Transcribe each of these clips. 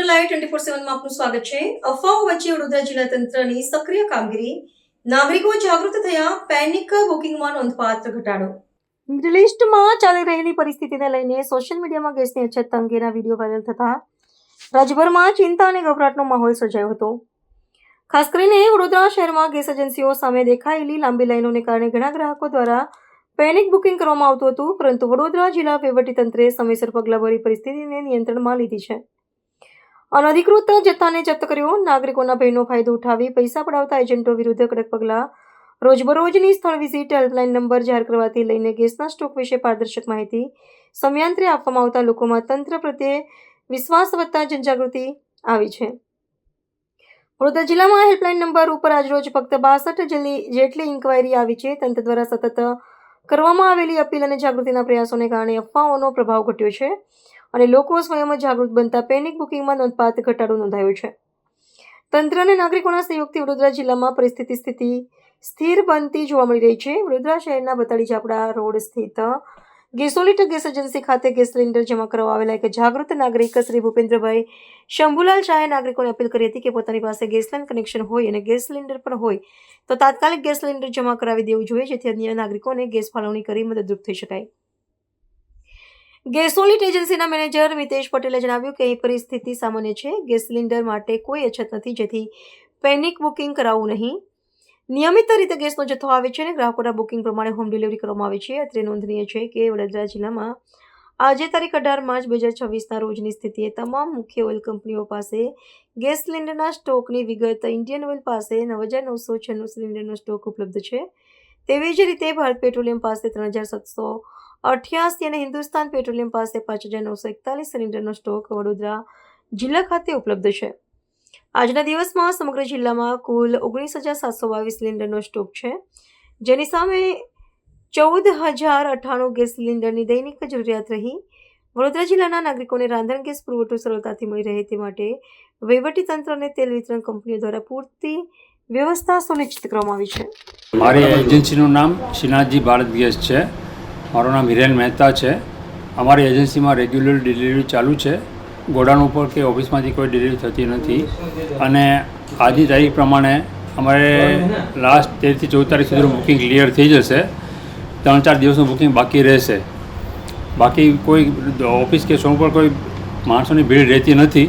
Vadodara live 24/7 માં આપનું સ્વાગત છે। અફવાઓ વચ્ચે વડોદરા જિલ્લા તંત્રની સક્રિય કામગીરી, નાગરિકો જાગૃત થયા, પેનિક બુકિંગમાં નોંધપાત્ર ઘટાડો। મિડલ ઈસ્ટમાં ચાલી રહેલી પરિસ્થિતિને લઈને સોશિયલ મીડિયામાં ગેસની અછત અંગેના વિડીયો વાયરલ થતા રાજ્યભરમાં ચિંતા અને ગભરાટનો માહોલ સર્જાયો હતો। ખાસ કરીને વડોદરા શહેરમાં ગેસ એજન્સીઓ સામે દેખાયેલી લાંબી લાઈનોને કારણે ઘણા ગ્રાહકો દ્વારા પેનિક બુકિંગ કરવામાં આવતું હતું, પરંતુ વડોદરા જિલ્લા વહીવટીતંત્રે સમયસર પગલાં ભરી પરિસ્થિતિને નિયંત્રણમાં લીધી છે। અનધિકૃત જથ્થાને જપ્ત કર્યો, નાગરિકોના ભયનો ફાયદો ઉઠાવી પૈસા પડાવતા એજન્ટો વિરુદ્ધ કડક પગલાં, રોજબરોજની સ્થળ વિઝિટ, હેલ્પલાઇન નંબર જાહેર કરવાથી લઈને ગેસના સ્ટોક વિશે પારદર્શક માહિતી સમયાંતરે આપવામાં આવતા લોકોમાં તંત્ર પ્રત્યે વિશ્વાસ વધતા જનજાગૃતિ આવી છે। વડોદરા જિલ્લામાં હેલ્પલાઇન નંબર ઉપર આજરોજ ફક્ત 62 જેટલી ઇન્ક્વાયરી આવી છે। તંત્ર દ્વારા સતત કરવામાં આવેલી અપીલ અને જાગૃતિના પ્રયાસોને કારણે અફવાઓનો પ્રભાવ ઘટ્યો છે અને લોકો સ્વયં જાગૃત બનતા પેનિક બુકિંગમાં નોંધપાત્ર ઘટાડો નોંધાયો છે। તંત્ર અને નાગરિકોના સહયોગથી વડોદરા જિલ્લામાં પરિસ્થિતિ સ્થિર બનતી જોવા મળી રહી છે। વડોદરા શહેરના બતાડી ચાપડા રોડ સ્થિત ગેસોલિટ ગેસ એજન્સી ખાતે ગેસ સિલિન્ડર જમા કરવા આવેલા એક જાગૃત નાગરિક શ્રી ભૂપેન્દ્રભાઈ શંભુલાલ શાહે નાગરિકોને અપીલ કરી હતી કે પોતાની પાસે ગેસ લાઇન કનેક્શન હોય અને ગેસ સિલિન્ડર પણ હોય તો તાત્કાલિક ગેસ સિલિન્ડર જમા કરાવી દેવું જોઈએ, જેથી અન્ય નાગરિકોને ગેસ ફાળવણી કરી મદદરૂપ થઈ શકાય। ગેસોલિટ એજન્સીના મેનેજર મિતેશ પટેલે જણાવ્યું કે અહીં પરિસ્થિતિ સામાન્ય છે, ગેસ સિલિન્ડર માટે કોઈ અછત નથી, જેથી પેનિક બુકિંગ કરાવવું નહીં। નિયમિત રીતે ગેસનો જથ્થો આવે છે અને ગ્રાહકોના બુકિંગ પ્રમાણે હોમ ડિલિવરી કરવામાં આવે છે। અત્રે નોંધનીય છે કે વડોદરા જિલ્લામાં આજે તારીખ 18 માર્ચ 2026ના રોજની સ્થિતિએ તમામ મુખ્ય ઓઇલ કંપનીઓ પાસે ગેસ સિલિન્ડરના સ્ટોકની વિગત ઇન્ડિયન ઓઇલ પાસે 9,996 સિલિન્ડરનો સ્ટોક ઉપલબ્ધ છે। તેવી જ રીતે ભારત પેટ્રોલિયમ પાસે 3,788 અને હિન્દુસ્તાન પેટ્રોલિયમ પાસે 5,941 સિલિન્ડરનો સ્ટોક વડોદરા જિલ્લા ખાતે ઉપલબ્ધ છે। આજના દિવસમાં સમગ્ર જિલ્લામાં કુલ 19,722 સિલિન્ડરનો સ્ટોક છે, જેની સામે 14,098 ગેસ સિલિન્ડરની દૈનિક જરૂરિયાત રહી। વડોદરા જિલ્લાના નાગરિકોને રાંધણ ગેસ પુરવઠો સરળતાથી મળી રહે તે માટે વહીવટીતંત્ર અને તેલ વિતરણ કંપનીઓ દ્વારા પૂરતી વ્યવસ્થા સુનિશ્ચિત કરવામાં આવી છે। મારી એજન્સીનું નામ શ્રીનાથજી ભારત ગેસ છે। મારું નામ હિરેન મહેતા છે। અમારી એજન્સીમાં રેગ્યુલર ડિલિવરી ચાલુ છે। ગોડાઉન ઉપર કે ઓફિસમાંથી કોઈ ડિલિવરી થતી નથી અને આજની તારીખ પ્રમાણે અમારે લાસ્ટ 13 થી 14 તારીખ સુધીનું બુકિંગ ક્લિયર થઈ જશે। 3-4 દિવસનું બુકિંગ બાકી રહેશે। બાકી કોઈ ઓફિસ કે શોપ પર કોઈ માણસોની ભીડ રહેતી નથી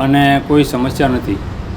અને કોઈ સમસ્યા નથી।